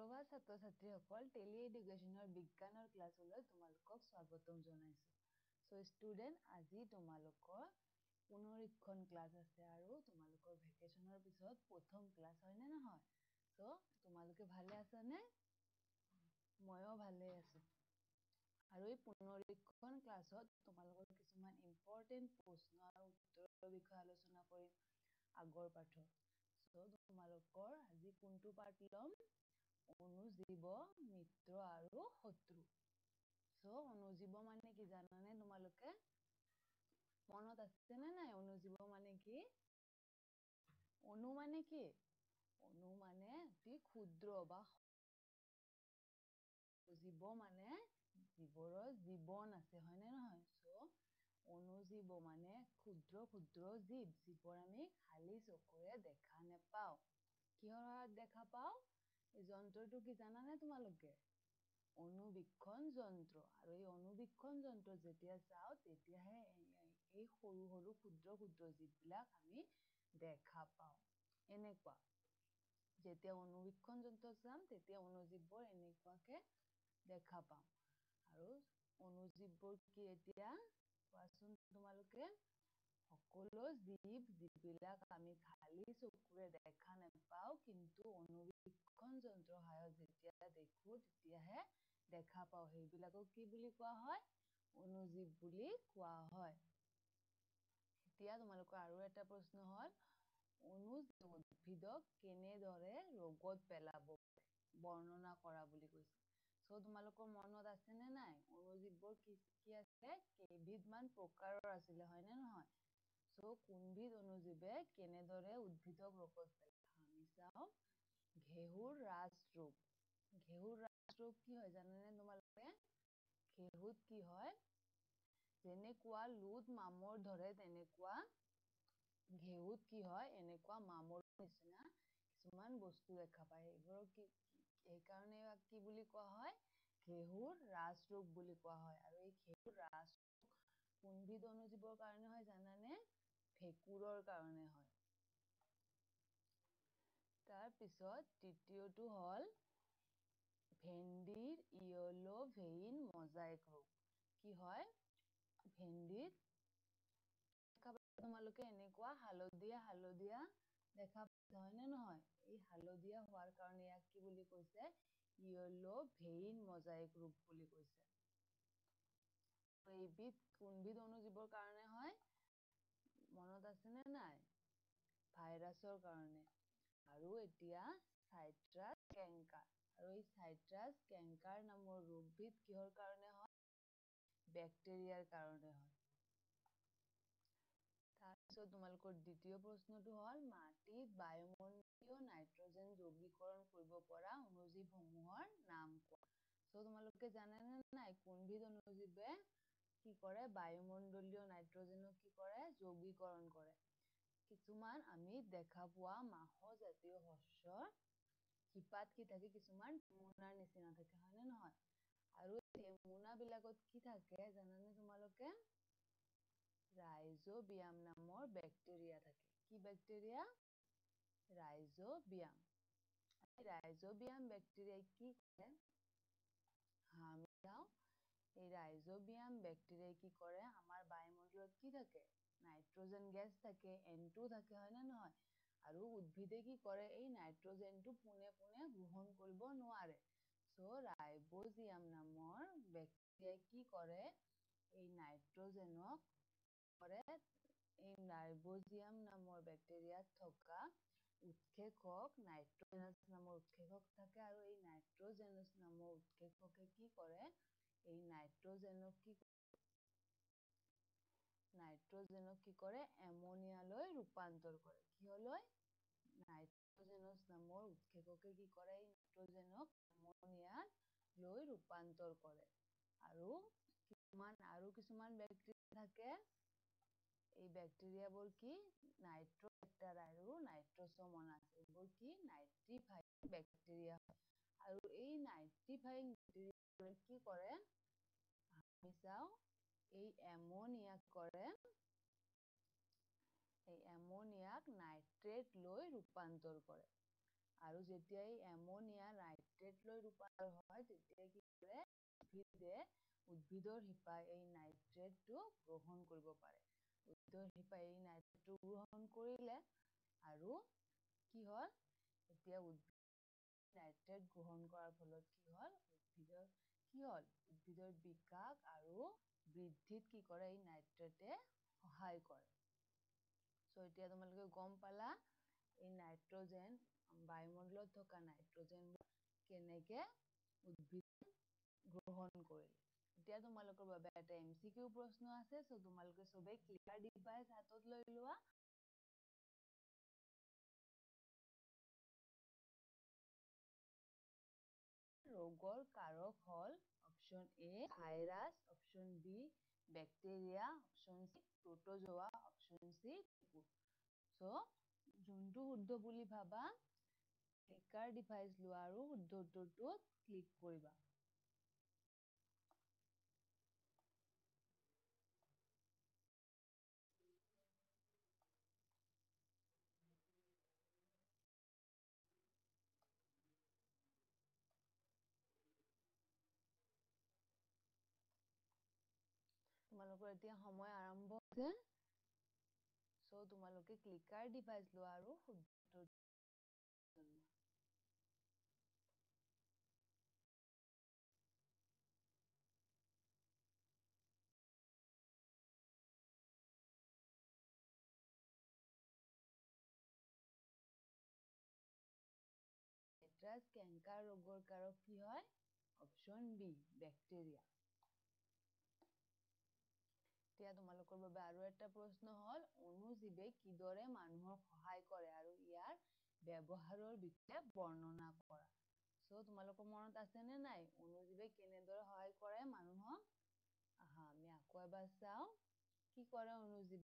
সুপ্ৰভাত ছাত্ৰ ছাত্ৰীসকল টেলি এডুকেশ্যনৰ বিজ্ঞানৰ ক্লাছলৈ তোমালোকক স্বাগতম জনাইছো। সো ষ্টুডেণ্ট, আজি তোমালোকৰ পুনৰীক্ষণ ক্লাছ আছে আৰু তোমালোকৰ ভেকেশ্যনৰ পিছত প্ৰথম ক্লাছ হয় নে নহয়? সো তোমালোকে ভালে আছানে? ময়ো ভালে আছো। আৰু এই পুনৰীক্ষণ ক্লাছত তোমালোকৰ কিছুমান ইম্পৰ্টেণ্ট প্ৰশ্ন আৰু উত্তৰৰ বিষয়ে আলোচনা কৰিম আগৰ পাঠৰ। সো তোমালোকৰ আজি কোনটো পাঠ ল'ম? অনুজীৱ, মিত্ৰ আৰু শত্ৰু। সো অনুজীৱ মানে কি জানানে তোমালোকে? মনত আছে নে নাই অনুজীৱ মানে কি? অনু মানে কি? অনু মানে অতি ক্ষুদ্ৰ বা জীৱ মানে জীৱৰৰ জীৱন আছে, হয় নে নহয়? সো অনুজীৱ মানে ক্ষুদ্ৰ ক্ষুদ্ৰ জীৱ, যিবোৰ আমি খালী চকুৰে দেখা নেপাওঁ। কিহৰ সহায়ত দেখা পাওঁ? এই যন্ত্ৰটো কি জানানে তোমালোকে? অনুবীক্ষণ যন্ত্ৰ। আৰু এই অনুবীক্ষণ যন্ত্ৰ যেতিয়া চাওঁ তেতিয়াহে এই সৰু সৰু ক্ষুদ্ৰ ক্ষুদ্ৰ জীৱবিলাক আমি দেখা পাওঁ। এনেকুৱা। যেতিয়া অনুবীক্ষণ যন্ত্ৰ চাম তেতিয়া অনুজীৱবোৰ এনেকুৱাকে দেখা পাম। আৰু অনুজীৱবোৰ কি এতিয়া কোৱাচোন তোমালোকে? সকলো জীৱ যিবিলাক আমি খালী চকুৰে দেখা নাপাওঁ, কিন্তু অনুবীক্ষণ যন্ত্ৰৰ সহায়ত যেতিয়া দেখো তেতিয়াহে দেখা পাওঁ। সেইবিলাকক কি বুলি কোৱা হয়? অনুজীৱ বুলি কোৱা হয়। এতিয়া তোমালোকৰ আৰু এটা প্ৰশ্ন হ'ল, অনুজীৱ উদ্ভিদক কেনেদৰে ৰোগত পেলাব পাৰে বৰ্ণনা কৰা বুলি কৈছে। সো তোমালোকৰ মনত আছে নে নাই? অনুজীৱবোৰ কি আছে? কেইবিধমান প্ৰকাৰৰ আছিলে, হয় নে নহয়? সো কোনবিধ অনুজীৱে কেনেদৰে উদ্ভিদক ৰোগত পেলায়? আমি চাওঁ, ঘেঁহুৰ ৰাজ ৰোগ। ঘেঁহুৰ ৰাজ ৰোগ কি হয় জানানে তোমালোকে? ঘেঁহুত কি হয়? যেনেকুৱা লোদ মামৰ ধৰে তেনেকুৱা ঘেঁহুত কি হয়? এনেকুৱা মামৰ নিচিনা কিছুমান বস্তু দেখা পায়। সেইকাৰণে কি বুলি কোৱা হয়? ঘেঁহুৰ ৰাজ ৰোগ বুলি কোৱা হয়। আৰু এই ঘেঁহুৰ ৰাজ ৰোগ কোনবিধ অনুজীৱৰ কাৰণে হয় জানানে? ভেঁকুৰৰ কাৰণে হয়। তাৰপিছত তৃতীয়টো হ'ল ভেন্দিৰ ইয়েলো ভেইন মজাইক ৰোগ। কি হয়? ভেন্দিত তোমালোকে এনেকুৱা হালধীয়া হালধীয়া দেখা পাইছা, হয় নে নহয়? এই হালধীয়া হোৱাৰ কাৰণে ইয়াক কি বুলি কৈছে? ইয়েলো ভেইন মজাইক ৰোগ বুলি কৈছে। এইবিধ কোনবিধ অনুজীৱৰ কাৰণে হয়? মনত আছে নে নাই? ভাইৰাছৰ কাৰণে। আৰু এতিয়া চাইট্ৰাছ কেংকাৰ। আৰু এই চাইট্ৰাছ কেংকাৰ নামৰ ৰোগবিধ কিহৰ কাৰণে হয়? বেক্টেৰিয়াৰ কাৰণে হয়। তাৰপিছত তোমালোকৰ দ্বিতীয় প্ৰশ্নটো হ'ল, মাটিত বায়ুমণ্ডলীয় নাইট্ৰজেন যৌগীকৰণ কৰিব পৰা অনুজীৱসমূহৰ নাম কোৱা। সো তোমালোকে জানানে নাই কোনবিধ অনুজীৱে কি কৰে? বায়ুমণ্ডলীয় নাইট্ৰজেনক কি কৰে? যৌগীকৰণ কৰে। কিছুমান আমি দেখা পোৱা মাহজাতীয় শস্যৰ শিপাত কি থাকে? কিছুমান নমুনাৰ নিচিনা থাকে, হয় নে নহয়? আৰু নমুনাবিলাকত কি থাকে জানানে তোমালোকে? ৰাইজোবিয়াম নামৰ বেক্টেৰিয়া থাকে। কি বেক্টেৰিয়া? ৰাইজোবিয়াম। ৰাইজোবিয়াম বেক্টেৰিয়াই কি কৰে? আমি চাওঁ, এই ৰাইজোবিয়াম বেক্টেৰিয়াই কি কৰে? আমাৰ বায়ুমণ্ডলত কি থাকে? নাইট্ৰজেন গেছ থাকে, N2 থাকে, হয় নে নহয়? আৰু উদ্ভিদে কি কৰে? এই নাইট্ৰজেনটো পোনে পোনে গ্ৰহণ কৰিব নোৱাৰে। সো ৰাইজোবিয়াম নামৰ বেক্টেৰিয়াই কি কৰে? এই নাইট্ৰজেনক এই ৰাইজোবিয়াম নামৰ বেক্টেৰিয়াত থকা উৎসেচক নাইট্ৰজেনাছ নামৰ উৎসেচক থাকে, আৰু এই নাইট্ৰজেনাছ নামৰ উৎসেচকে কি কৰে? এই নাইট্ৰজেনক কি কৰে? এমনিয়ালৈ ৰূপান্তৰ কৰে। কিহলৈ? নাইট্ৰজেনাছ নামৰ উৎসেচকে কি কৰে? এই নাইট্ৰজেনক এমনিয়ালৈ ৰূপান্তৰ কৰে। আৰু কিছুমান বেক্টেৰিয়া থাকে, এই বেক্টেৰিয়াবোৰ কি? নাইট্ৰবেক্টাৰ আৰু নাইট্ৰছ'মনাছ। এইবোৰ কি? নাইট্ৰিফাইং বেক্টেৰিয়া হয়। আৰু এই নাইট্ৰিফাইং বেক্টেৰিয়াবোৰে কি কৰে? আমি চাওঁ, এই এমনিয়াক নাইট্ৰেট লৈ ৰূপান্তৰ কৰে। আৰু যেতিয়া এই এমনিয়া নাইট্ৰেটলৈ ৰূপান্তৰ হয় তেতিয়া কি কৰে উদ্ভিদৰ শিপাই এই নাইট্ৰেটটো গ্ৰহণ কৰিব পাৰে। উদ্ভিদৰ শিপাই এই নাইট্ৰেটটো গ্ৰহণ কৰিলে আৰু কি হ'ল এতিয়া নাইট্ৰেট গ্ৰহণ কৰাৰ ফলত কি হ'ল উদ্ভিদৰ বিকাশ আৰু বৃদ্ধিত কি কৰে এই নাইট্ৰেটে সহায় কৰে। সো এতিয়া তোমালোকে গম পালা এই নাইট্ৰজেন বায়ুমণ্ডলত থকা নাইট্ৰজেন কেনেকে উদ্ভিদ গ্ৰহণ কৰিলে। এতিয়া তোমালোকৰ বাবে এটা MCQ প্ৰশ্ন আছে, সো তোমালোকে সবে ক্লিয়াৰ ডিভাইস হাতত লৈ লোৱা। ৰোগৰ কাৰক হল option A virus, option B bacteria, option C protozoa, option C so যোনটো শুদ্ধ বুলি ভাবা ক্লিকাৰ ডিভাইস লোৱা আৰু শুদ্ধ উত্তৰটোত ক্লিক কৰিবা। তোমালোকৰ এতিয়া সময় আৰম্ভ হৈছে, সো তোমালোকে ক্লিকাৰ ডিভাইস লোৱা আৰু শুদ্ধ ভাইৰাছ কেঞ্চাৰ ৰোগৰ কাৰক কি হয়? Option B bacteria. এতিয়া তোমালোকৰ বাবে আৰু এটা প্ৰশ্ন হল অণুজীৱে কিদৰে মানুহক সহায় কৰে আৰু ইয়াৰ ব্যৱহাৰৰ বিষয়ে বৰ্ণনা কৰা। সো তোমালোকৰ মনত আছে নে নাই অণুজীৱে কেনেদৰে সহায় কৰে মানুহক? আমি আকৌ এবাৰ চাও কি কৰে অণুজীৱে।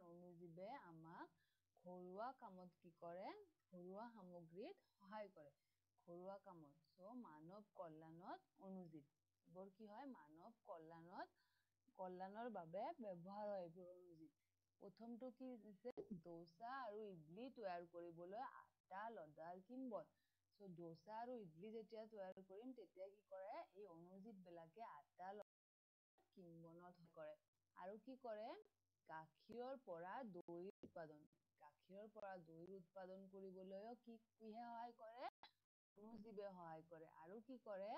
অণুজীৱে আমাক ঘৰুৱা কামত কি কৰে? ঘৰুৱা সামগ্ৰীত সহায় কৰে। ঘৰুৱা কামত সো মানৱ কল্যাণত অণুজীৱ এইবোৰ কি হয় মানৱ কল্যাণৰ বাবে ব্যৱহাৰ হয় এইবোৰ অণুজীৱ। প্ৰথমটো কি দিছে ডোছা আৰু ইডলি তৈয়াৰ কৰিবলৈ আটা লডাৰ কিম্বল। সো ডোছা আৰু ইডলি যেতিয়া তৈয়াৰ কৰিম তেতিয়া কি কৰে এই অণুজীৱ বিলাকে আটা কিম্বনত কৰে। আৰু কি কৰে গাখীৰৰ পৰা দৈ উৎপাদন কৰিবলৈও কিহে সহায় কৰে? অণুজীৱে সহায় কৰে। আৰু কি কৰে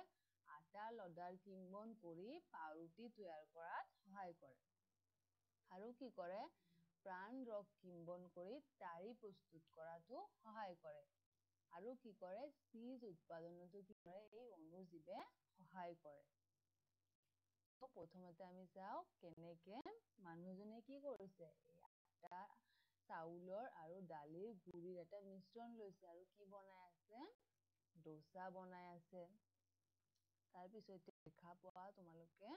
আটা লডাৰ কিম্বন কৰি পাউৰুটি তৈয়াৰ কৰাত সহায় কৰে। আৰু কি কৰে প্ৰাণ ৰস কিম্বন কৰি তাৰি প্ৰস্তুত কৰাটো সহায় কৰে। আৰু কি কৰে চীজ উৎপাদনতো কি কৰে এই অণুজীৱে সহায় কৰে। প্ৰথমতে আমি চাও কেনেকে মানুহজনে কি কৰিছে আটা চাউলৰ আৰু দালিৰ গুৰিৰ এটা মিশ্ৰণ লৈছে আৰু কি বনাই আছে ডোছা বনাই আছে। তাৰপিছত দেখা পোৱা তোমালোকে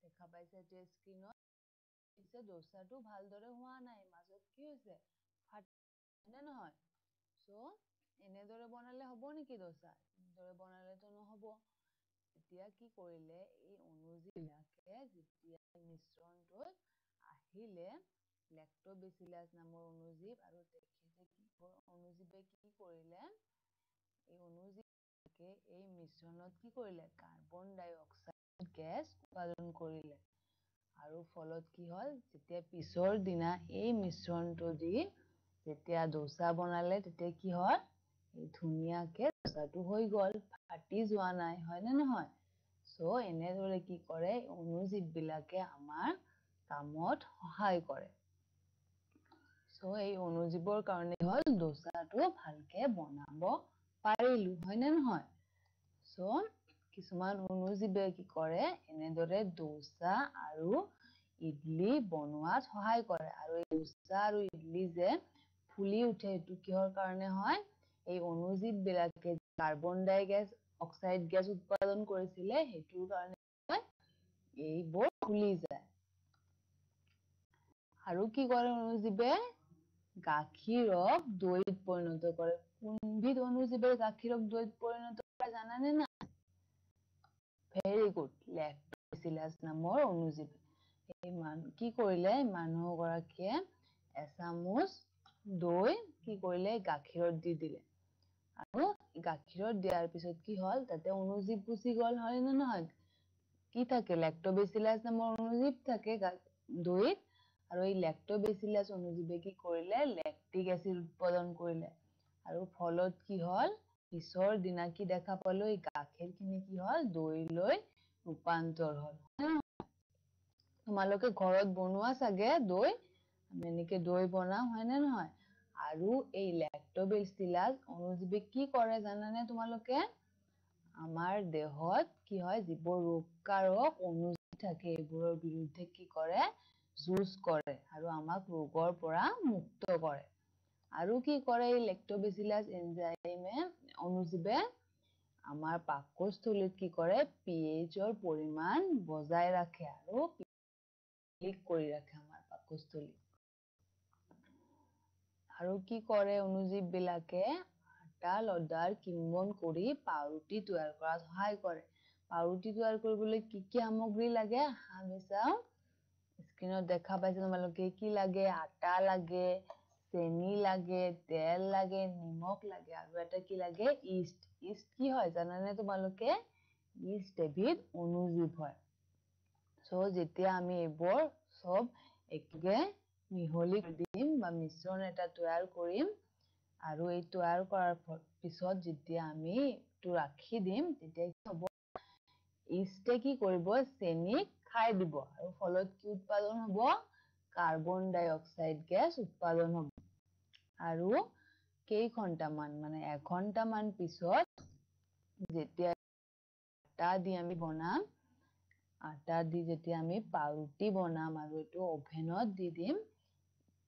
দেখা পাইছে এতিয়া স্ক্ৰীনত ডোছাটো ভালদৰে হোৱা নাই মাজত কি হৈছে ফাটিছে নহয়। সো এনেদৰে বনালে হব নেকি ডোছা? এনেদৰে বনালেতো নহব। এতিয়া কি কৰিলে এই অণুজীৱবিলাকে যেতিয়া মিশ্ৰণটোত আহিলে লেক্টোবেচিলাছ নামৰ অণুজীৱ আৰু তেখেতে অণুজীৱে কি কৰিলে এই অণুজীৱবিলাকে এই মিশ্ৰণত কি কৰিলে কাৰ্বন ডাই অক্সাইড গেছ উৎপাদন কৰিলে। আৰু ফলত কি হল যেতিয়া পিছৰ দিনা এই মিশ্ৰণটো দি যেতিয়া ডোছা বনালে তেতিয়া কি হয় এই ধুনীয়াকে ডোছাটো হৈ গল ফাটি যোৱা নাই হয় নে নহয়? সো এনেদৰে কি কৰে অণুজীৱ বিলাকে আমাৰ কামত সহায় কৰে। সো এই অণুজীৱৰ কাৰণে হল ডোছাটো ভালকে বনাব পাৰিলো হয় নে নহয়? সো কিছুমান অণুজীৱে কি কৰে এনেদৰে ডোছা আৰু ইডলি বনোৱাত সহায় কৰে। আৰু এই ডোছা আৰু ইডলি যে ফুলি উঠে সেইটো কিহৰ কাৰণে হয় এই অণুজীৱ বিলাকে কাৰ্বন ডাই অক্সাইড গেছ উৎপাদন কৰিছিলে সেইটোৰ কাৰণে এইবোৰ ফুলি যায়। আৰু কি কৰে অণুজীৱে গাখীৰক দৈত পৰিণত কৰে। কোনবিধ অণুজীৱে গাখীৰক দৈত পৰিণত কৰে জানানে নাই? ভেৰি গুড লেক্টোবেচিলাছ নামৰ অণুজীৱে। কি কৰিলে মানুহ গৰাকীয়ে এচামুচ দৈ কি কৰিলে গাখীৰত দি দিলে আৰু গাখীৰত দিয়াৰ পিছত কি হ'ল তাতে অণুজীৱ গুচি গ'ল হয় নে নহয় কি থাকে লেক্টোবেচিলাছ নামৰ অণুজীৱ থাকে দৈত আৰু এই লেক্টোবেচিলাছ অণুজীৱে কি কৰিলে লেক্টিক এচিড উৎপাদন কৰিলে আৰু ফলত কি হ'ল পিছৰ দিনা কি দেখা পালো এই গাখীৰখিনি কি হ'ল দৈলৈ ৰূপান্তৰ হ'ল তোমালোকে ঘৰত বনোৱা চাগে দৈ আমি এনেকে দৈ বনাও হয় নে নহয় আৰু এই লেক্টোবেচিলাছ অণুজীৱে কি কৰে জানানে তোমালোকে আমাৰ দেহত কি হয় যিবোৰ ৰোগকাৰক অণুজীৱ থাকে এইবোৰৰ বিৰুদ্ধে কি কৰে যুঁজ কৰে আৰু আমাক ৰোগৰ পৰা মুক্ত কৰে আৰু কি কৰে এই লেক্টোবেচিলাছ এনজাইমে অণুজীৱে আমাৰ পাকস্থলীত কি কৰে পিএইচৰ পৰিমাণ বজাই ৰাখে আৰু ক্লিক কৰি ৰাখে আমাৰ পাকস্থলী আৰু কি কৰে অণুজীৱ বিলাকে আটা লদাৰ কিম্বন কৰি পাউৰুটি তৈয়াৰ কৰাত সহায় কৰে পাউৰুটি তৈয়াৰ কৰিবলৈ কি কি সামগ্ৰী লাগে আমি চাওঁ স্ক্ৰীনত দেখা পাইছে তোমালোকে কি লাগে আটা লাগে চেনি লাগে তেল লাগে নিমখ লাগে আৰু এটা কি লাগে ইষ্ট কি হয় জানানে তোমালোকে ইষ্ট এবিধ অণুজীৱ হয় সো যেতিয়া আমি এইবোৰ সব একেলগে মিহলি দিম বা মিশ্ৰণ এটা তৈয়াৰ কৰিম আৰু এই তৈয়াৰ কৰাৰ পিছত যেতিয়া আমি এইটো ৰাখি দিম তেতিয়া কি হ'ব ইষ্টে কি কৰিব চেনিক খাই দিব আৰু ফলত কি উৎপাদন হ'ব কাৰ্বন ডাই অক্সাইড গেছ উৎপাদন হ'ব আৰু কেইঘণ্টামান মানে এঘণ্টামান পিছত যেতিয়া আটা দি আমি বনাম আটা দি যেতিয়া আমি পাউৰুটি বনাম আৰু এইটো অভেনত দি দিম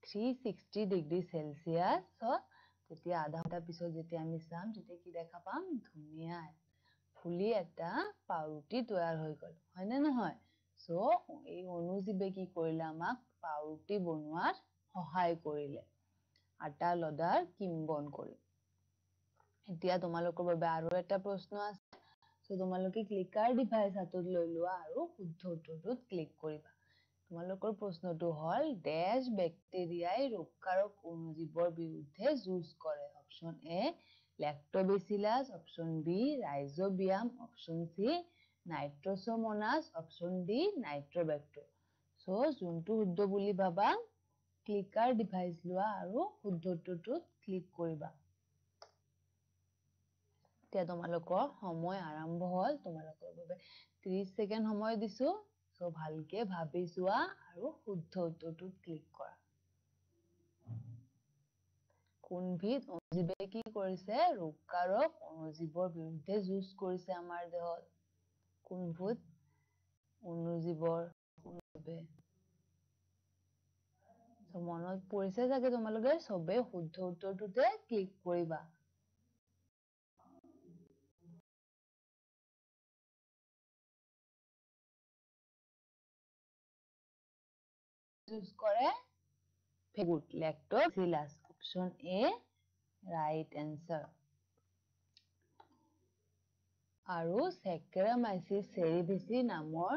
360 ডিগ্ৰী চেলচিয়াছত তেতিয়া আধা ঘণ্টা পিছত যেতিয়া আমি চাম তেতিয়া কি দেখা পাম ধুনীয়া ফুলি এটা পাউৰুটি তৈয়াৰ হৈ গ'ল হয় নে নহয় সো এই অণুজীৱে কি কৰিলে আমাক পাউৰুটি বনোৱাত সহায় কৰিলে আটা লদাৰ কিম্বন কৰি এতিয়া তোমালোকৰ বাবে আৰু এটা প্ৰশ্ন আছে সো তোমালোকে ক্লিকাৰ ডিভাইচ হাতত লৈ লোৱা আৰু শুদ্ধ উত্তৰটোত ক্লিক কৰিবা তোমালোকৰ প্ৰশ্নটো হ'ল ডেশ বেক্টেৰিয়াই ৰোগকাৰক অণুজীৱৰ বিৰুদ্ধে যুঁজ কৰে option A lactobacillus option B rhizobium option C nitrosomonas option D nitrobacter so যোনটো শুদ্ধ বুলি ভাবা ক্লিকাৰ ডিভাইচ লোৱা আৰু শুদ্ধ উত্তৰটোত ক্লিক কৰিবা এতিয়া তোমালোকৰ সময় আৰম্ভ হ'ল তোমালোকৰ বাবে 30 ছেকেণ্ড সময় দিছো সো ভালকে ভাবি যোৱা আৰু শুদ্ধ উত্তৰটোত ক্লিক কৰা কোনবিধ অণুজীৱে কি কৰিছে ৰোগকাৰক অণুজীৱৰ বিৰুদ্ধে যুঁজ কৰিছে আমাৰ দেহত কোনবিধ অণুজীৱৰ অণুজীৱে মনত পৰিছে চাগে তোমালোকে সবে শুদ্ধ উত্তৰটোতে ক্লিক কৰিবা যুঁজ কৰে ভেগুড লেক্টোবেচিলাছ অপচন এ ৰাইট এনসাৰ আৰু চেক্ৰেমাইচিছ চেৰিবেছি নামৰ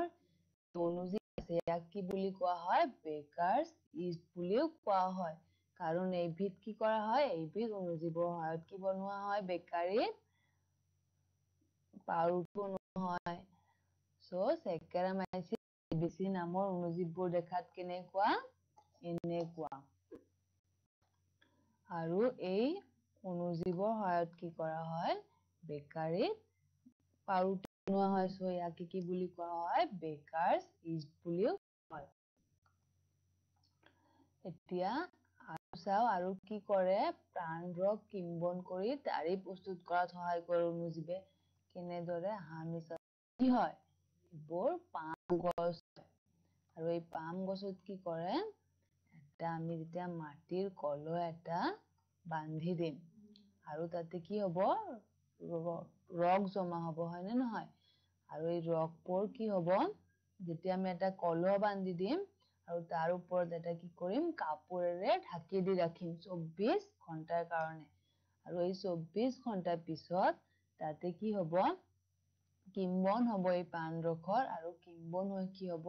অণুজীৱ আছে ইয়াক কি বুলি কোৱা হয় বেকাৰ্ছ ইষ্ট বুলিও কোৱা হয় কাৰণ এইবিধ কি কৰা হয় এইবিধ অণুজীৱৰ সহায়ত কি বনোৱা হয় বেকাৰীত পাউৰুটি বনোৱা হয় সো চেক্ৰেমাইচিছ চেৰিবেছি নামৰ অণুজীৱবোৰ দেখাত কেনেকুৱা এনেকুৱা আৰু এই অণুজীৱৰ সহায়ত কি কৰা হয় বেকাৰীত পাউৰুটি বনোৱা হয় সো ইয়াক কি বুলি কোৱা হয় বেকাৰ্ছ ইষ্ট বুলিও কোৱা হয় এতিয়া আৰু চাও আৰু কি কৰে প্ৰাণৰস কিম্বন কৰি তাৰি প্ৰস্তুত কৰাত সহায় কৰে অণুজীৱে কেনেদৰে কি হয় এইবোৰ পাম গছ আৰু এই পাম গছত কি কৰে এটা আমি যেতিয়া মাটিৰ কলহ এটা বান্ধি দিম আৰু তাতে কি হ'ব ৰস জমা হ'ব হয় নে নহয় আৰু এই ৰসবোৰ কি হ'ব যেতিয়া আমি এটা কলহ বান্ধি দিম আৰু তাৰ ওপৰত এটা কি কৰিম কাপোৰেৰে ঢাকি দি ৰাখিম 24 ঘণ্টাৰ কাৰণে আৰু এই 24 ঘণ্টাৰ পিছত তাতে কি হ'ব কিম্বন হ'ব এই প্ৰাণৰসৰ আৰু কিম্বন হৈ কি হ'ব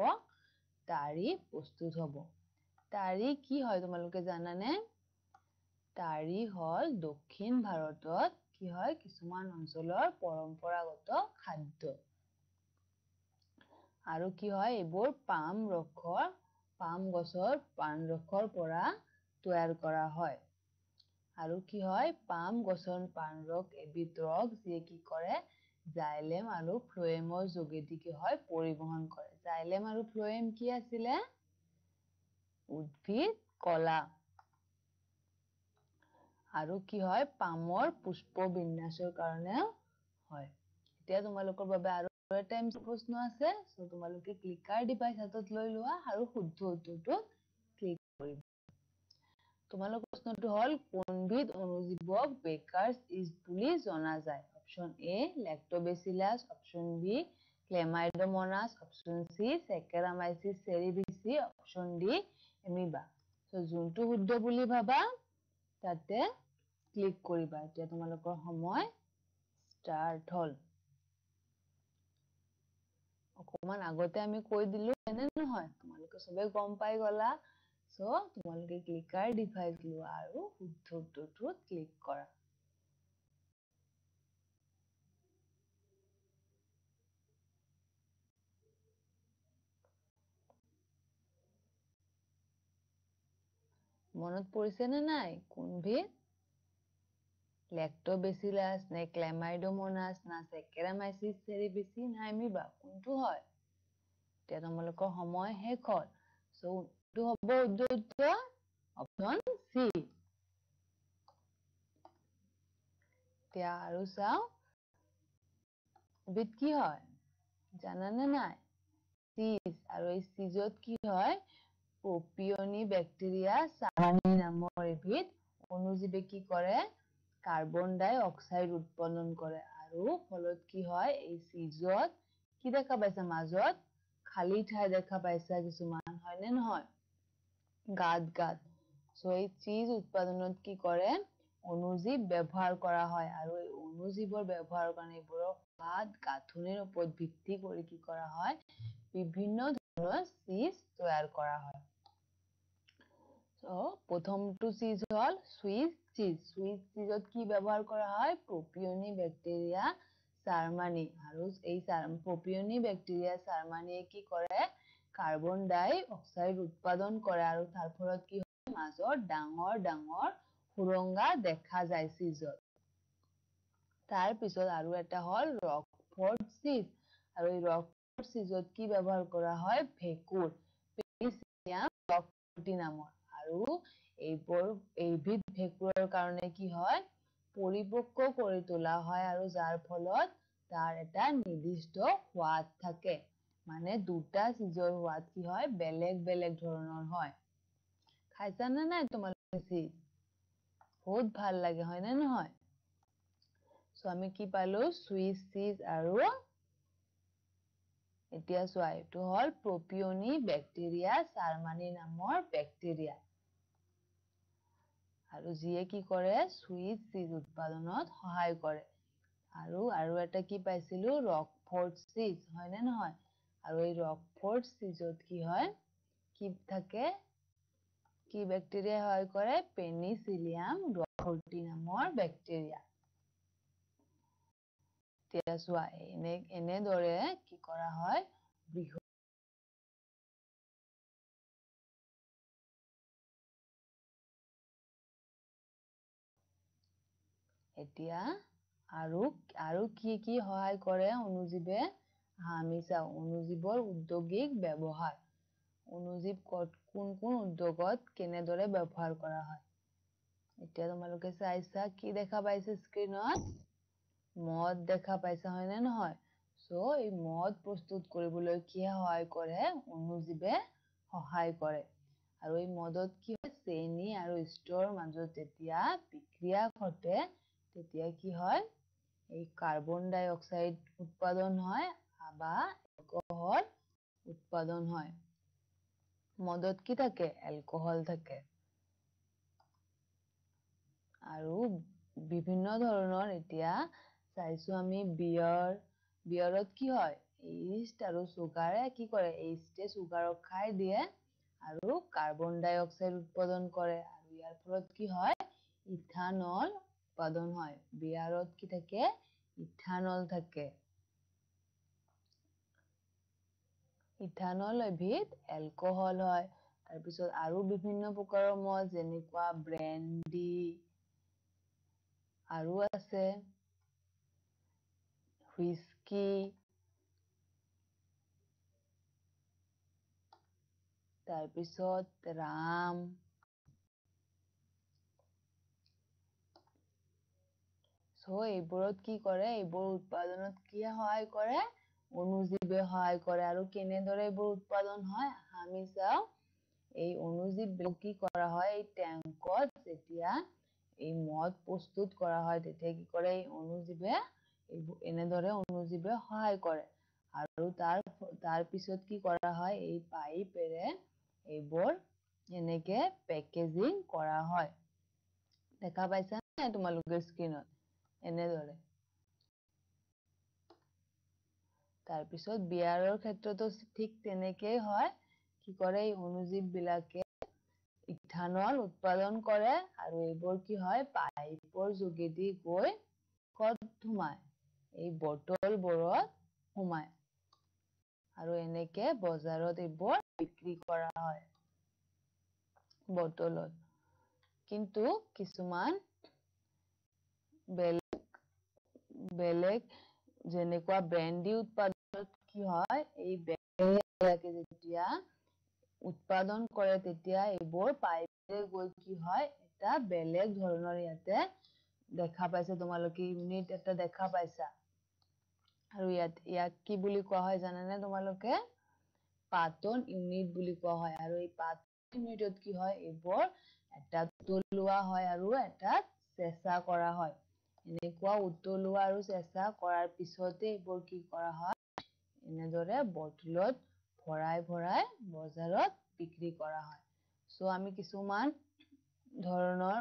তাৰি প্ৰস্তুত হ'ব তাৰি কি হয় তোমালোকে জানানে তাৰি হ'ল দক্ষিণ ভাৰতত কি হয় কিছুমান অঞ্চলৰ পৰম্পৰাগত খাদ্য আৰু কি হয় এইবোৰ পাম গছৰ পাণ ৰসৰ পৰা তৈয়াৰ কৰা হয় আৰু কি হয় পাম গছৰ পাণ ৰস এবিধ ৰস যিয়ে কি কৰে জাইলেম আৰু ফ্লোয়েমৰ যোগেদি কি হয় পৰিবহন কৰে জাইলেম আৰু ফ্লোয়েম কি আছিলে উদ্ভিদ কলা আৰু কি হয় পামৰ পুষ্প বিন্যাসৰ কাৰণে হয় এতিয়া তোমালোকৰ বাবে আৰু এটা প্ৰশ্ন আছে সো তোমালোকে ক্লিকাৰ ডিভাইস হাতত লৈ লোৱা আৰু শুদ্ধ উত্তৰটো ক্লিক কৰিবা তোমালোকৰ প্ৰশ্নটো হল কোনবিধ অণুজীৱক বেকাৰ্স ইষ্ট বুলি জনা যায় option A lactobacillus option B chlamydomonas option C saccharomyces cerevisiae option D amoeba so যোনটো শুদ্ধ বুলি ভাবা তাতে ক্লিক কৰিবা এতিয়া তোমালোকৰ সময় স্টাৰ্ট হল অকমান আগতে আমি কৈ দিলো এনে নহয় তোমালোকে সবে গম পাই গলা সো তোমালোকে ক্লিকাৰ ডিভাইস লোৱা আৰু শুদ্ধ উত্তৰটো ক্লিক কৰা মনত পৰিছে নে নাই কোনবিধ লেক্টোবেচিলাছ নে ক্লেমাইডোমোনাছ না সেকেৰামাইচিছ চেৰিভিচি না এমিবা কোনটো হয় এতিয়া তোমালোকৰ সময় শেষ হল সো এইটো হ'ব উত্তৰ অপচন সি এতিয়া আৰু চাও এবিধ কি হয় জানানে নাই চিজ আৰু এই চিজত কি হয় প্ৰপিয়নি বেক্টেৰিয়া চামানি নামৰ এবিধ অণুজীৱে কি কৰে কাৰ্বন ডাই অক্সাইড উৎপন্ন কৰে আৰু ফলত কি হয় এই চিজত কি দেখা পাইছা মাজত খালি ঠাই দেখা পাইছা কিছুমান হয় নে নহয় গাত সো এই চিজ উৎপাদনত কি কৰে অণুজীৱ ব্যৱহাৰ কৰা হয় আৰু এই অণুজীৱৰ ব্যৱহাৰৰ কাৰণে এইবোৰৰ গাঁথনিৰ ওপৰত ভিত্তি কৰি কি কৰা হয় বিভিন্ন ধৰণৰ চিজ তৈয়াৰ কৰা হয় সো প্ৰথমটো চিজ হল সুইস চিজত কি ব্যৱহাৰ কৰা হয় প্ৰপিয়নি বেক্টেৰিয়া জাৰ্মানী আৰু এই প্ৰপিয়নি বেক্টেৰিয়া জাৰ্মানীয়ে কি কৰে কাৰ্বন ডাই অক্সাইড উৎপাদন কৰে আৰু তাৰ ফলত কি হয় মাজত ডাঙৰ সুৰঙ্গা দেখা যায় চিজত তাৰ পিছত আৰু এটা হল ৰকফৰ্ড চিজ আৰু এই ৰকফৰ্ড চিজত কি ব্যৱহাৰ কৰা হয় ভেকুৰ পেনিচিলিয়াম ৰকফৰ্টি নামৰ আৰু এইবিধ ভেকুৰৰ কাৰণে কি হয় পৰিপক্ক কৰি তোলা হয় আৰু যাৰ ফলত তাৰ এটা নিৰ্দিষ্ট সোৱাদ থাকে মানে দুটা চিজৰ সোৱাদ কি হয় বেলেগ ধৰণৰ হয় খাইছা নে নাই তোমালোকে চিজ বহুত ভাল লাগে হয় নে নহয় সো আমি কি পালো সুইস চিজ আৰু এতিয়া চোৱা এইটো হল প্ৰপিয়নি বেক্টেৰিয়া জাৰ্মানী নামৰ বেক্টেৰিয়া আৰু যিয়ে কি কৰে সুইস চিজ উৎপাদনত সহায় কৰে আৰু এটা কি পাইছিলো ৰকফৰ্ড চিজ হয় নে নহয় আৰু এই ৰকফৰ্ড চিজত কি হয় কি থাকে কি বেক্টেৰিয়া সহায় কৰে পেনিচিলিয়াম ৰকফৰ্টি নামৰ বেক্টেৰিয়া এতিয়া চোৱা এনেদৰে কি কৰা হয় এতিয়া আৰু কি সহায় কৰে অণুজীৱে আমি চাও অণুজীৱৰ উদ্যোগিক ব্যৱহাৰ অণুজীৱ কোন উদ্যোগত কেনেদৰে ব্যৱহাৰ কৰা হয় এতিয়া তোমালোকে চাইছা কি দেখা পাইছে স্ক্ৰীনত মদ দেখা পাইছা হয় নে নহয় সো এই মদ প্ৰস্তুত কৰিবলৈ কি সহায় কৰে অণুজীৱে সহায় কৰে আৰু এই মদত কি হয় চেনি আৰু ষ্টৰ মাজত যেতিয়া বিক্ৰিয়া ঘটে তেতিয়া কি হয় এই কাৰ্বন ডাই অক্সাইড উৎপাদন হয় বা এলকহল উৎপাদন হয় মদত কি থাকে এলকহল থাকে আৰু বিভিন্ন ধৰণৰ এতিয়া চাইছো আমি বিয়ৰত কি হয় ইষ্ট আৰু চুগাৰে কি কৰে ইষ্টে চুগাৰক খাই দিয়ে আৰু কাৰ্বন ডাই অক্সাইড উৎপাদন কৰে আৰু ইয়াৰ ফলত কি হয় ইথানল উৎপাদন হয় বিয়াৰত কি থাকে ইথানল থাকে ইথানল এবিধ এলকহল হয় তাৰ পিছত আৰু বিভিন্ন প্ৰকাৰৰ মদ যেনেকুৱা ব্ৰেন্ডি আৰু আছে হুইস্কি তাৰ পিছত ৰাম এইবোৰত কি কৰে এইবোৰ উৎপাদনত কি সহায় কৰে অণুজীৱে সহায় কৰে আৰু কেনেদৰে এইবোৰ উৎপাদন হয় আমি চাও এই অণুজীৱ কি কৰা হয় এই ট্যাঙ্কত যেতিয়া এই মদ প্ৰস্তুত কৰা হয় তেতিয়া কি কৰে এই অণুজীৱে এনেদৰে অণুজীৱে সহায় কৰে আৰু তাৰ পিছত কি কৰা হয় এই পাইপেৰে এইবোৰ এনেকে পেকেজিং কৰা হয় দেখা পাইছা না তোমালোকে স্ক্ৰিনত এনেদৰে তাৰ পিছত বিয়াৰৰ ক্ষেত্ৰতো ঠিক তেনেকেই হয় কি কৰে এই অণুজীৱ বিলাকে ইথানল উৎপাদন কৰে আৰু এইবোৰ কি হয় পাইপৰ যোগেদি গৈ কত সোমায় এই বটলবোৰত সোমায় আৰু এনেকে বজাৰত এইবোৰ বিক্ৰী কৰা হয় বটলত কিন্তু কিছুমান বেলেগ যেনেকুৱা ব্ৰেন্ডি উৎপাদনত কি হয় এই ব্ৰেন্ডি যেতিয়া উৎপাদন কৰে তেতিয়া এইবোৰ পাইপেৰে গৈ কি হয় এটা বেলেগ ধৰণৰ ইয়াতে দেখা পাইছা তোমালোকে ইউনিট এটা দেখা পাইছা আৰু ইয়াক কি বুলি কোৱা হয় জানানে তোমালোকে পাতন ইউনিট বুলি কোৱা হয় আৰু এই পাতন ইউনিটত কি হয় এইবোৰ এটা উতলোৱা হয় আৰু এটা চেঁচা কৰা হয় এনেকুৱা উতলোৱা আৰু চেঁচা কৰাৰ পিছতে এইবোৰ কি কৰা হয় এনেদৰে বটলত ভৰাই ভৰাই বজাৰত বিক্ৰী কৰা হয় আমি কিছুমান ধৰণৰ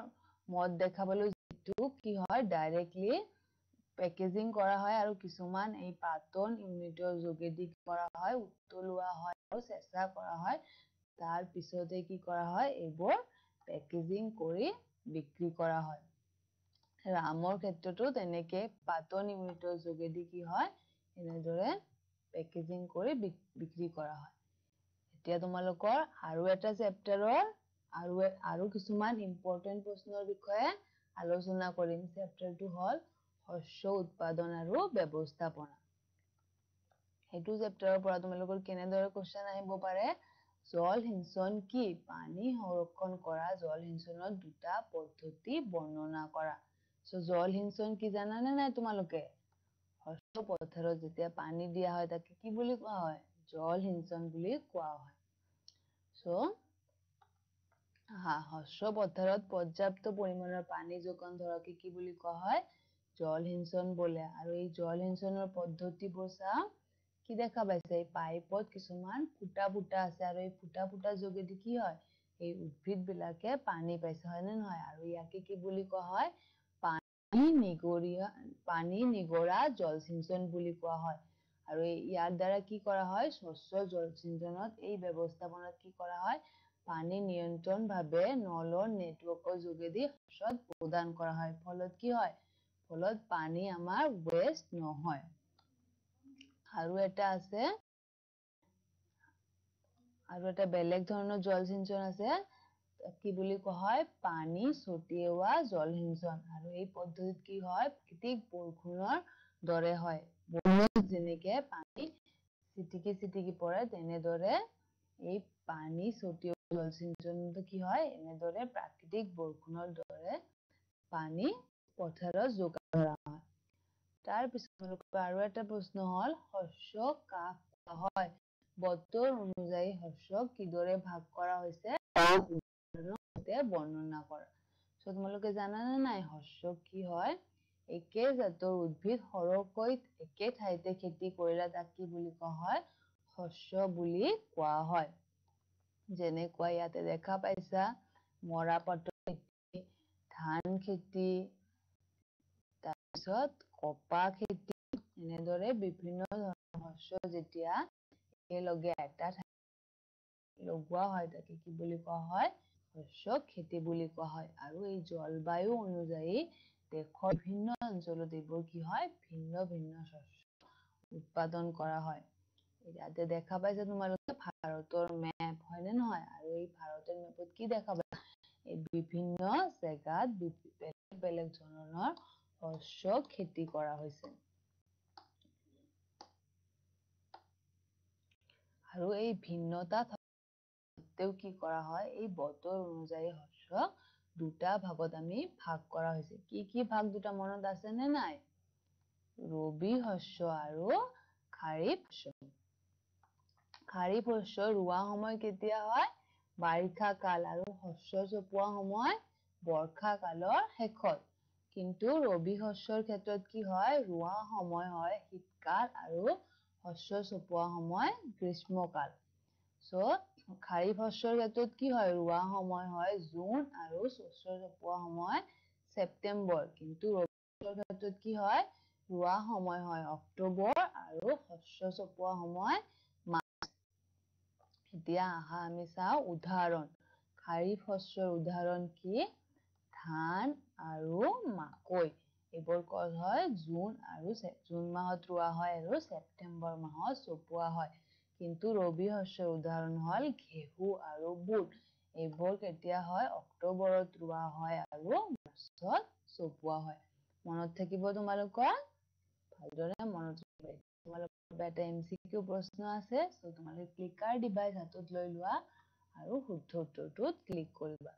মদ দেখাবলৈ যিটো কি হয় ডাইৰেক্টলি পেকেজিং কৰা হয় আৰু কিছুমান এই পাতন ইউনিটৰ যোগেদি কৰা হয় উতলোৱা হয় আৰু চেঁচা কৰা হয় তাৰ পিছতে কি কৰা হয় এইবোৰ পেকেজিং কৰি বিক্ৰী কৰা হয় ৰামৰ ক্ষেত্ৰতো তেনেকে পাতন ইউনিটৰ যোগেদি কি হয় এনেদৰে পেকেজিং কৰি বিক্ৰী কৰা হয় এতিয়া তোমালোকৰ আৰু এটা চেপ্টাৰৰ আৰু কিছুমান ইম্পৰ্টেন্ট প্ৰশ্নৰ বিষয়ে আলোচনা কৰিম চেপ্টাৰটো হল শস্য উৎপাদন আৰু ব্যৱস্থাপনা সেইটো চেপ্টাৰৰ পৰা তোমালোকৰ কেনেদৰে কোৱেশ্চন আহিব পাৰে জলসিঞ্চন কি পানী সংৰক্ষণ কৰা জলসিঞ্চনৰ দুটা পদ্ধতি বৰ্ণনা কৰা জলসিঞ্চন কি জানানে নাই তোমালোকে শস্য পথাৰত যেতিয়া পানী দিয়া হয় তাকে কি বুলি কোৱা হয় জলসিঞ্চন বুলি কোৱা হয় শস্য পথাৰত পৰ্যাপ্ত পৰিমাণৰ পানী যোগান ধৰাকে কি বুলি কোৱা হয় জলসিঞ্চন বোলে আৰু এই জলসিঞ্চনৰ পদ্ধতিবোৰ চাও কি দেখা পাইছে এই পাইপত কিছুমান ফুটা ফুটা আছে আৰু এই ফুটা ফুটাৰ যোগেদি কি হয় এই উদ্ভিদ বিলাকে পানী পাইছে হয় নে নহয় আৰু ইয়াকে কি বুলি কোৱা হয় পানী নিগৰা জলসিঞ্চন বুলি কোৱা হয় আৰু ইয়াৰ দ্বাৰা কি কৰা হয় শস্য জলসিঞ্চনত এই ব্যৱস্থাপনাত কি কৰা হয় পানী নিয়ন্ত্ৰণ ভাৱে নলৰ নেটৱৰ্কৰ যোগেদি শস্যত প্ৰদান কৰা হয় ফলত কি হয় ফলত পানী আমাৰ ওয়েষ্ট নহয় আৰু এটা আছে আৰু এটা বেলেগ ধৰণৰ জলসিঞ্চন আছে কি বুলি কোৱা হয় পানী ছটিওৱা জলসিঞ্চন আৰু এই পদ্ধতিত কি হয় প্ৰাকৃতিক বৰষুণৰ দৰে হয় যেনেকে পানী চিটিকি চিটিকি পৰে তেনেদৰে এই পানী ছটিওৱা জলসিঞ্চনটো কি হয় এনেদৰে প্ৰাকৃতিক বৰষুণৰ দৰে পানী পথাৰত যোগান ধৰা হয় তাৰ পিছত আৰু এটা প্ৰশ্ন হল শস্য কাক কোৱা হয় বতৰ অনুযায়ী শস্যক কিদৰে ভাগ কৰা হৈছে বৰ্ণনা কৰা তোমালোকে জানানে নাই শস্য কি হয় একে জাতৰ উদ্ভিদ সৰহকৈ একে ঠাইতে খেতি কৰিলে তাক কি বুলি কোৱা হয় শস্য বুলি কোৱা হয় যেনেকুৱা ইয়াতে দেখা পাইছা মৰাপাটৰ খেতি ধান খেতি তাৰপিছত কপাহ খেতি এনেদৰে বিভিন্ন ধৰণৰ শস্য যেতিয়া একেলগে এটা লগোৱা হয় তাকে কি বুলি কোৱা হয় শস্য খেতি বুলি কোৱা হয় আৰু এই জলবায়ু অনুযায়ী দেশৰ ভিন্ন অঞ্চলত এইবোৰ কি হয় ভিন্ন ভিন্ন শস্য উৎপাদন কৰা হয় ইয়াতে দেখা পাইছে তোমালোকে ভাৰতৰ মেপ হয় নে নহয় আৰু এই ভাৰতৰ মেপত কি দেখা পাইছে এই বিভিন্ন জায়গাত বেলেগ বেলেগ ধৰণৰ শস্য খেতি কৰা হৈছে আৰু এই ভিন্নতা তেও কি কৰা হয় এই বতৰ অনুযায়ী শস্য দুটা ভাগত আমি ভাগ কৰা হৈছে কি ভাগ দুটা মনত আছে নে নাই ৰবি শস্য আৰু খাৰিফ শস্য খাৰিফ শস্য ৰোৱা সময় কেতিয়া হয় বাৰিষা কাল আৰু শস্য চপোৱা সময় বৰ্ষা কালৰ শেষত কিন্তু ৰবি শস্যৰ ক্ষেত্ৰত কি হয় ৰোৱা সময় হয় শীতকাল আৰু শস্য চপোৱা সময় গ্ৰীষ্মকাল সো খাৰিফ শস্যৰ ক্ষেত্ৰত কি হয় ৰোৱা সময় হয় জুন আৰু শস্য চপোৱা সময় সেপ্টেম্বৰ কিন্তু ৰবি শস্যৰ ক্ষেত্ৰত কি হয় ৰোৱা সময় হয় অক্টোবৰ আৰু শস্য চপোৱা সময় এতিয়া আহা আমি চাও উদাহৰণ খাৰিফ শস্যৰ উদাহৰণ কি ধান আৰু মাকৈ এইবোৰ কল হয় জুন মাহত ৰোৱা হয় আৰু সেপ্টেম্বৰ মাহত চপোৱা হয় কিন্তু ৰবি শস্যৰ উদাহৰণ হল ঘেহু আৰু বুট এইবোৰ কেতিয়া হয় অক্টোবৰত ৰোৱা হয় আৰু মাৰ্চত চপোৱা হয় মনত থাকিব তোমালোকৰ ভালদৰে মনত ৰাখিবা তোমালোকৰ এটা এমচিকিউ প্ৰশ্ন আছে সো তোমালোকে ক্লিকাৰ ডিভাইস হাতত লৈ লোৱা আৰু শুদ্ধ উত্তৰটোত ক্লিক কৰিবা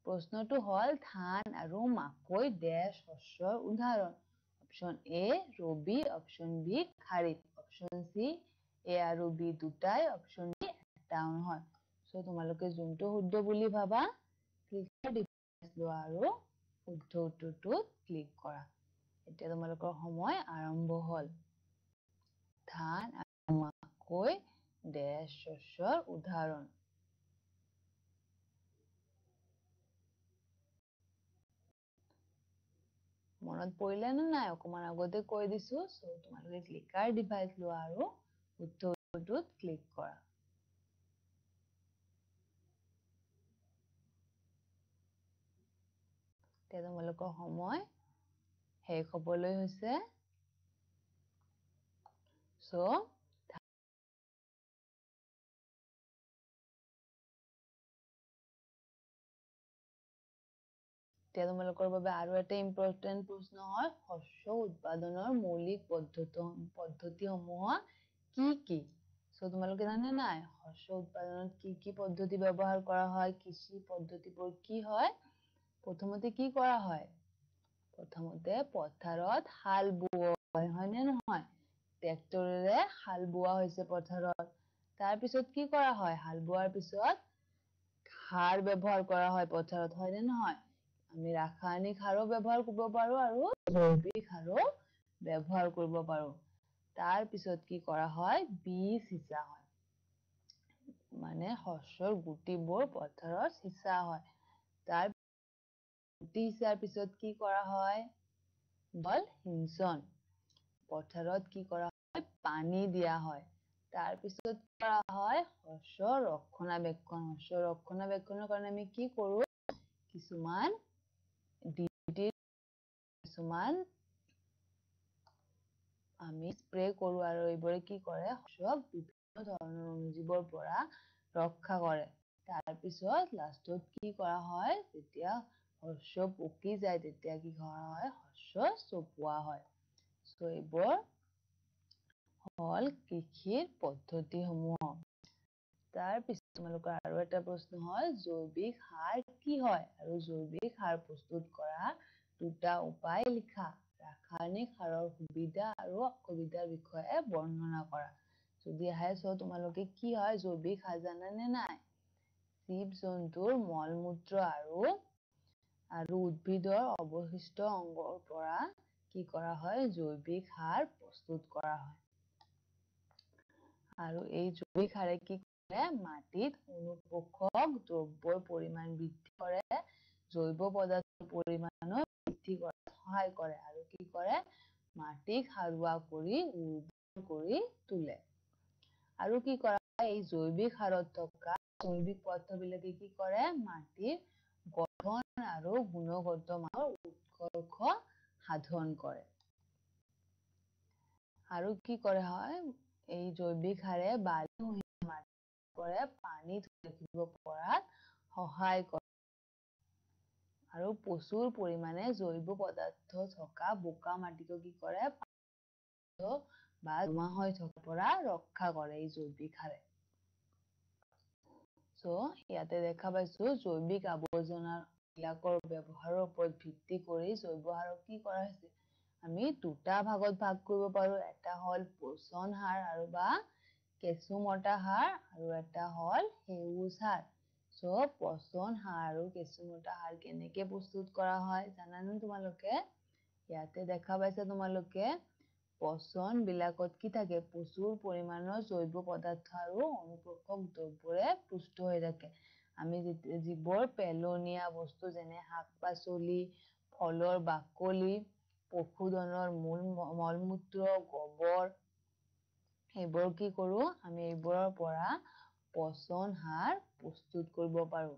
প্ৰশ্নটো হল ধান আৰু মাকৈ ড্যাশ শস্যৰ উদাহৰণ অপচন এ ৰবি অপচন বি খাৰিফ অপচন সি এ আৰু বি দুটাই অপচন ডি এটাও নহয় সো তোমালোকে যোনটো শুদ্ধ বুলি ভাবা ক্লিকাৰ ডিভাইস লোৱা আৰু শুদ্ধ উত্তৰটোত ক্লিক কৰা এতিয়া তোমালোকৰ সময় আৰম্ভ হল ধান আৰু মাকৈ ড্যাশ শস্যৰ উদাহৰণ মনত পৰিলে নে নাই অকমান আগতে কৈ দিছো সো তোমালোকে ক্লিকাৰ ডিভাইস লোৱা আৰু শুদ্ধ উত্তৰটোত ক্লিক কৰা এতিয়া তোমালোকৰ সময় শেষ হবলৈ হৈছে সো এতিয়া তোমালোকৰ বাবে আৰু এটা ইম্পৰ্টেন্ট প্ৰশ্ন হয় শস্য উৎপাদনৰ মৌলিক পদ্ধতিসমূহ কি সো তোমালোকে জানে নাই শস্য উৎপাদনত কি পদ্ধতি ব্যৱহাৰ কৰা হয় কৃষি পদ্ধতিবোৰ কি হয় প্ৰথমতে কি কৰা হয় প্ৰথমতে পথাৰত হাল বোৱা হয় নে নহয় ট্ৰেক্টৰেৰে হাল বোৱা হৈছে পথাৰত তাৰ পিছত কি কৰা হয় হাল বোৱাৰ পিছত সাৰ ব্যৱহাৰ কৰা হয় পথাৰত হয় নে নহয় আমি ৰাসায়নিক সাৰো ব্যৱহাৰ কৰিব পাৰো আৰু জৈৱিক সাৰো ব্যৱহাৰ কৰিব পাৰো তাৰ পিছত কি কৰা হয় বীজ সিঁচা হয় মানে শস্যৰ গুটিবোৰ পথাৰত সিঁচা হয় তাৰ গুটি সিঁচাৰ পিছত কি কৰা হয় বল সিঞ্চন পথাৰত কি কৰা হয় পানী দিয়া হয় তাৰ পিছত কি কৰা হয় শস্য ৰক্ষণাবেক্ষণৰ কাৰণে আমি কি কৰো কিছুমান আমি স্প্ৰে কৰো আৰু এইবোৰে কি কৰে শস্যক বিভিন্ন ধৰণৰ অণুজীৱৰ পৰা ৰক্ষা কৰে তাৰ পিছত লাষ্টত কি কৰা হয় যেতিয়া শস্য পকি যায় তেতিয়া কি কৰা হয় শস্য চপোৱা হয় সো এইবোৰ হল কৃষিৰ পদ্ধতিসমূহ তাৰ পিছত তোমালোকৰ আৰু এটা প্ৰশ্ন হল জৈৱিক সাৰ কি হয় আৰু জৈৱিক সাৰ প্ৰস্তুত কৰা দুটা উপায় লিখা ৰাসায়নিক সাৰৰ সুবিধা আৰু অসুবিধাৰ বিষয়ে বৰ্ণনা কৰা যদি আহে সো তোমালোকে কি হয় জৈৱিক সাৰ জানা নে নাই জীৱ জন্তুৰ মল মূত্ৰ আৰু উদ্ভিদৰ অৱশিষ্ট অংগৰ পৰা কি কৰা হয় জৈৱিক সাৰ প্ৰস্তুত কৰা হয় আৰু এই জৈৱিক সাৰে কি কৰে মাটিত অনুপোষক দ্ৰব্যৰ পৰিমাণ বৃদ্ধি কৰে জৈৱ পদাৰ্থৰ পৰিমাণো বৃদ্ধি কৰাত সহায় কৰে আৰু কি কৰে মাটিক সাৰুৱা কৰি উৰ্বৰ কৰি তোলে আৰু কি কৰা হয় এই জৈৱিক সাৰত থকা জৈৱিক পদাৰ্থবিলাকে কি কৰে মাটিৰ গঠন আৰু গুণগত মানৰ উৎকৰ্ষ সাধন কৰে। আৰু কি কৰা হয়, এই জৈৱিক সাৰে বালি মাটিৰ পানী ধৰি ৰাখিব পৰাত সহায় কৰে। আৰু প্ৰচুৰ পৰিমাণে জৈৱ পদাৰ্থ থকা বোকা মাটিকো কি কৰে, বা জমা হৈ থকাৰ পৰা ৰক্ষা কৰে এই জৈৱিক সাৰে। ইয়াতে দেখা পাইছো জৈৱিক আৱৰ্জনা বিলাকৰ ব্যৱহাৰৰ ওপৰত ভিত্তি কৰি জৈৱ সাৰক কি কৰা হৈছে, আমি দুটা ভাগত ভাগ কৰিব পাৰো। এটা হল পচন সাৰ আৰু বা কেঁচুমতা সাৰ আৰু এটা হল সেউজ সাৰ। পচন সাৰ আৰু কেঁচুমতা সাৰ কেনেকে প্ৰস্তুত কৰা হয় জানানে তোমালোকে? ইয়াতে দেখা পাইছা তোমালোকে পচন বিলাকত কি থাকে, প্ৰচুৰ পৰিমাণৰ জৈৱ পদাৰ্থ আৰু অনুপ্ৰশক দ্ৰব্যৰে পুষ্ট হৈ থাকে। আমি যিবোৰ পেলনীয়া বস্তু যেনে শাক-পাচলি, ফলৰ বাকলি, পশুধনৰ মল-মূত্ৰ, গোবৰ, সেইবোৰ কি কৰো, আমি এইবোৰৰ পৰা পচন সাৰ প্ৰস্তুত কৰিব পাৰো।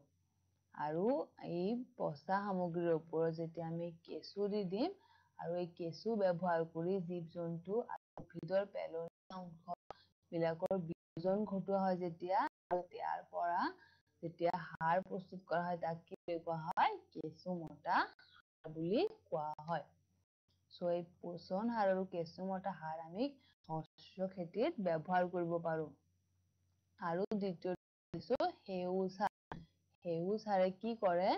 আৰু এই পচা সামগ্ৰীৰ ওপৰত যেতিয়া আমি কেঁচু দি দিম, আৰু এই কেঁচু ব্যৱহাৰ কৰি জীৱ-জন্তু আৰু উদ্ভিদৰ পেলনীয়া অংশ বিলাকৰ বিয়োজন ঘটোৱা হয় যেতিয়া, ইয়াৰ পৰা যেতিয়া সাৰ প্ৰস্তুত কৰা হয় তাক কি বুলি কোৱা হয়, কেঁচুমতা সাৰ বুলি কোৱা হয়। এই পচন সাৰ আৰু কেঁচুমতা সাৰ আমি শস্য খেতিত ব্যৱহাৰ কৰিব পাৰো। আৰু দ্বিতীয়তে সেউজ সাৰ। সেউজ সাৰে কি কৰে,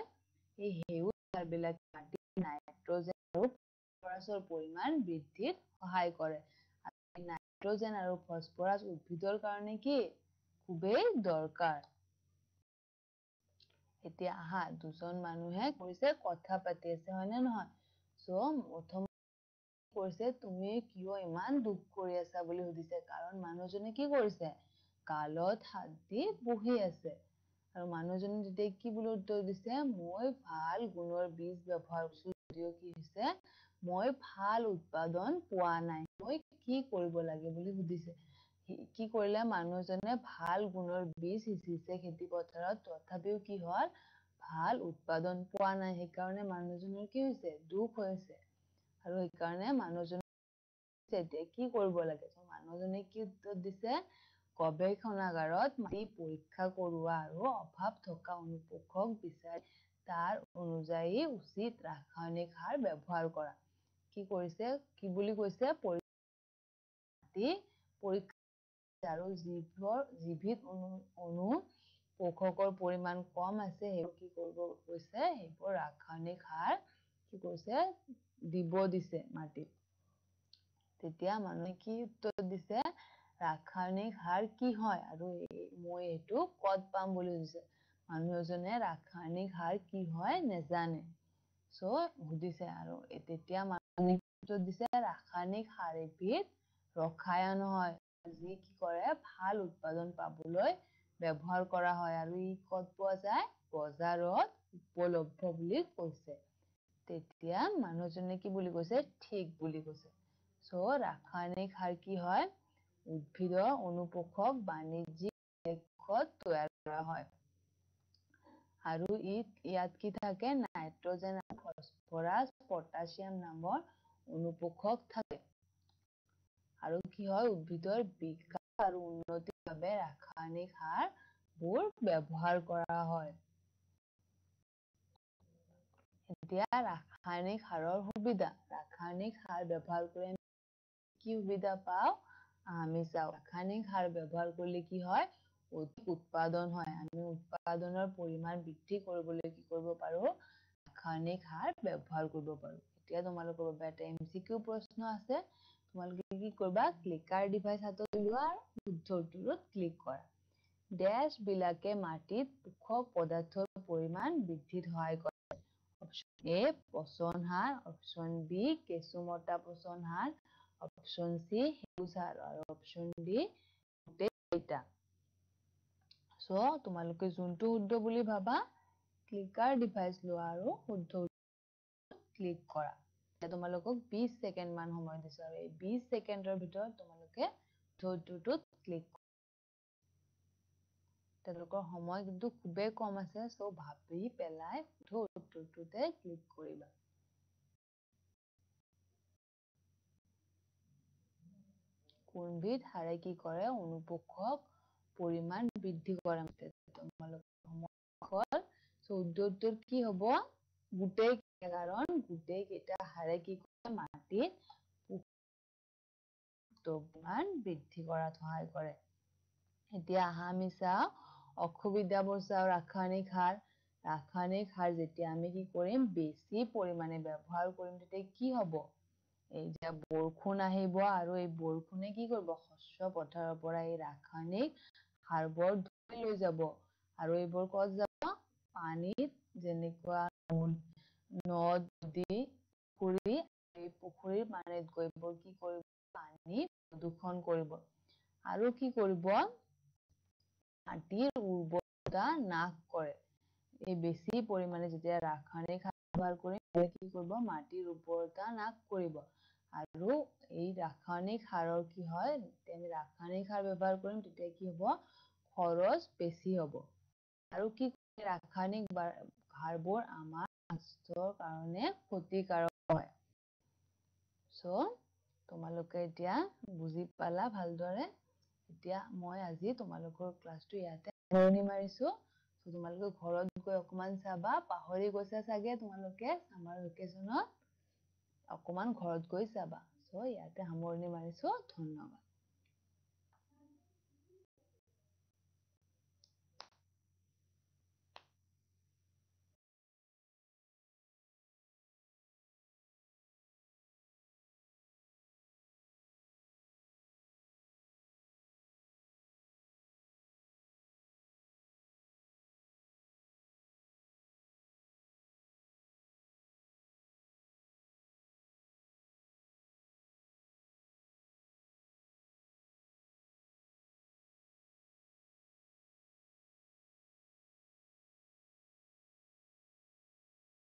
এই সেউজ সাৰ বিলাকে মাটিত নাইট্ৰজেন আৰু ফছফৰাছৰ পৰিমাণ বৃদ্ধিত সহায় কৰে। নাইট্ৰজেন আৰু ফছফৰাছ উদ্ভিদৰ কাৰণে কি খুবেই দৰকাৰ। এতিয়া আহা দুজন মানুহে কৈছে কথা পাতি আছে, হয় নে নহয়? প্ৰথম কৈছে তুমি কিয় ইমান দুখ কৰি আছা বুলি সুধিছে, কাৰণ মানুহজনে কি কৰিছে, গালত হাত দি বহি আছে। আৰু মানুহজনে তেতিয়া কি বুলি উত্তৰ দিছে, মই ভাল গুণৰ বীজ ব্যৱহাৰ কৰিছো যদিও কি হৈছে, মই ভাল উৎপাদন পোৱা নাই, মই কি কৰিব লাগে বুলি সুধিছে। কি কৰিলে মানুহজনে ভাল গুণৰ বীজ সিঁচিছে খেতি পথাৰত, তথাপিও কি হল, ভাল উৎপাদন পোৱা নাই। সেইকাৰণে মানুহজনৰ কি হৈছে, দুখ হৈছে। আৰু সেইকাৰণে মানুহজনে এতিয়া কি কৰিব লাগে, মানুহজনে কি উত্তৰ দিছে, গৱেষণাগাৰত মাটি পৰীক্ষা কৰোৱা আৰু অভাৱ থকা অনুপ্ৰশক বিচাৰি তাৰ অনুযায়ী উচিত ৰাসায়নিক সাৰ ব্যৱহাৰ কৰা। কি কৰিছে, কি বুলি কৈছে, মাটি পৰীক্ষা আৰু যিবিধ পোষকৰ পৰিমাণ কম আছে সেইবোৰ কি কৰিব কৈছে, সেইবোৰ ৰাসায়নিক সাৰ কি কৈছে, দিব দিছে মাটিত। তেতিয়া মানুহে কি উত্তৰ দিছে, ৰাসায়নিক সাৰ কি হয় আৰু মই এইটো কত পাম বুলি সুধিছে। মানুহ এজনে ৰাসায়নিক সাৰ কি হয় নেজানে। সুধিছে আৰু তেতিয়া মানুহে উত্তৰ দিছে, ৰাসায়নিক সাৰ এবিধ ৰসায়ন হয়, যি কি কৰে ভাল উৎপাদন পাবলৈ ব্যৱহাৰ কৰা হয়। আৰু ই ক'ত পোৱা যায়, বজাৰত উপলব্ধ বুলি কৈছে। তেতিয়া মানুহজনে কি বুলি কৈছে, ঠিক বুলি কৈছে। ৰাসায়নিক সাৰ কি হয়, উদ্ভিদৰ অনুপ্ৰশক বাণিজ্যিক উদ্দেশ্যত তৈয়াৰ কৰা হয়। আৰু ইয়াত কি থাকে, নাইট্ৰজেন, ফছফৰাছ, পটাছিয়াম নামৰ অনুপ্ৰশক থাকে। আৰু কি হয়, উদ্ভিদৰ বিকাশ আৰু উন্নতিৰ বাবে ৰাসায়নিক সাৰবোৰ ব্যৱহাৰ কৰা হয়। এতিয়া ৰাসায়নিক সাৰৰ সুবিধা, ৰাসায়নিক সাৰ ব্যৱহাৰ কৰি কি সুবিধা পাওঁ, আমি চাওঁ ৰাসায়নিক সাৰ ব্যৱহাৰ কৰিলে কি হয়, অধিক উৎপাদন হয়। আমি উৎপাদনৰ পৰিমাণ বৃদ্ধি কৰিবলৈ কি কৰিব পাৰো, ৰাসায়নিক সাৰ ব্যৱহাৰ কৰিব পাৰো। এতিয়া তোমালোকৰ বাবে এটা MCQ প্ৰশ্ন আছে, তোমালোকে কি কৰিবা, ক্লিকাৰ ডিভাইচ হাতত লোৱা আৰু শুদ্ধ উত্তৰত ক্লিক কৰা। ডেছ বিলাকে মাটিত পোষক পদাৰ্থৰ পৰিমাণ বৃদ্ধিত সহায় কৰে। অপচন এ পচন সাৰ, অপচন বি কেঁচুমতা পচন সাৰ, অপচন চি সেউজ সাৰ আৰু অপচন ডি গোটেইকেইটা। তোমালোকে যোনটো শুদ্ধ বুলি ভাবা ক্লিকাৰ ডিভাইচ লোৱা আৰু শুদ্ধ উত্তৰত ক্লিক কৰা। এতিয়া তোমালোকক 20 ছেকেণ্ড মান সময় দিছো, আৰু এই 20 ছেকেণ্ডৰ ভিতৰত তোমালোকে শুদ্ধ উত্তৰটোত ক্লিক কৰা। তেওঁলোকৰ সময় কিন্তু খুবেই কম আছে, সো ভাবি পেলাই উত্তৰটোতে ক্লিক কৰিবা। কোনবিধ হাৰে কি কৰে? অনুপোষক পৰিমাণ বৃদ্ধি কৰে। তোমালোকৰ 14টোৰ কি হ'ব? গোটেই কেইটা, কাৰণ গোটেই কেইটা হাৰে কি কৰে? মাটিত পৰিমাণ বৃদ্ধি কৰাত সহায় কৰে। এতিয়া আহা আমি চাওঁ অসুবিধাবোৰ চাওঁ। ৰাসায়নিক সাৰ। ৰাসায়নিক সাৰ যেতিয়া আমি কি কৰিম? বেছি পৰিমাণে ব্যৱহাৰ কৰিম, তেতিয়া কি হ'ব? এই যে বৰষুণ আহিব আৰু এই বৰষুণে কি কৰিব? শস্য পথাৰৰ পৰা এই ৰাসায়নিক সাৰবোৰ ধুই লৈ যাব আৰু এইবোৰ ক'ত যাব? পানীত, যেনেকুৱা নদ-নদী, পুখুৰী, এই পুখুৰীৰ পানীত গৈ এইবোৰ কি কৰিব? পানী প্ৰদূষণ কৰিব আৰু কি কৰিব? মাটিৰ উৰ্বৰতা নাশ কৰে। এই বেছি পৰিমাণে যেতিয়া ৰাসায়নিক সাৰ ব্যৱহাৰ কৰিম, তেতিয়া কি কৰিব? মাটিৰ উৰ্বৰতা নাশ কৰিব। আৰু এই ৰাসায়নিক সাৰৰ কি হয়? যেতিয়া আমি ৰাসায়নিক সাৰ ব্যৱহাৰ কৰিম, তেতিয়া কি হ'ব? খৰচ বেছি হ'ব। আৰু কি ৰাসায়নিক সাৰবোৰ আমাৰ স্বাস্থ্যৰ কাৰণে ক্ষতিকাৰক হয়। সো তোমালোকে এতিয়া বুজি পালা ভালদৰে। এতিয়া মই আজি তোমালোকৰ ক্লাছটো ইয়াতে সামৰণি মাৰিছো। তোমালোকে ঘৰত গৈ অকমান চাবা। পাহৰি গৈছা চাগে তোমালোকে চামাৰ ভেকেশ্যনত। অকমান ঘৰত গৈ চাবা। সো ইয়াতে সামৰণি মাৰিছো। ধন্যবাদ।